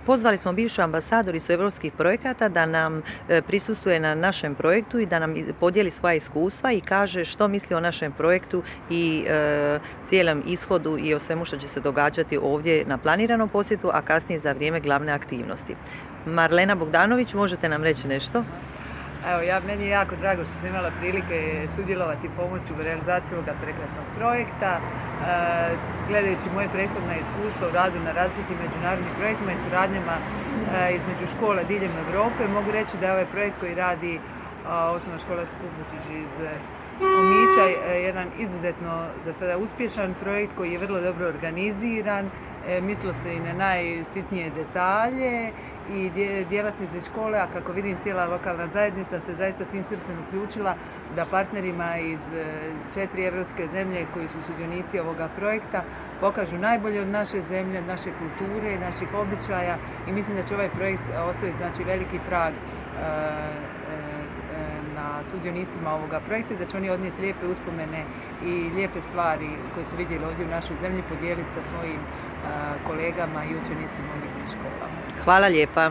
Pozvali smo bivšu ambasadoricu europskih projekata da nam prisustvuje na našem projektu i da nam podijeli svoja iskustva i kaže što misli o našem projektu i cijelom ishodu i o svemu što će se događati ovdje na planiranom posjetu, a kasnije za vrijeme glavne aktivnosti. Marlena Bogdanović, možete nam reći nešto? Evo, meni je jako drago što sam imala prilike sudjelovati i pomoći u realizaciji ovoga prekrasnog projekta. Gledajući moje prethodna iskustva u radu na različitim međunarodnim projektima i suradnjama između škola diljem Europe, mogu reći da je ovaj projekt koji radi Osnovna škola Skubučić iz Omiša jedan izuzetno za sada uspješan projekt koji je vrlo dobro organiziran. Mislilo se i na najsitnije detalje i djelatnici škole, a kako vidim cijela lokalna zajednica se zaista svim srcem uključila da partnerima iz 4 evropske zemlje koji su sudionici ovoga projekta pokažu najbolje od naše zemlje, od naše kulture, naših običaja i mislim da će ovaj projekt ostaviti veliki trag na sudionicima ovoga projekta, da će oni odnijeti lijepe uspomene i lijepe stvari koje su vidjeli ovdje u našoj zemlji podijeliti sa svojim kolegama i učenicima u njihovim školama. Hvala lijepa.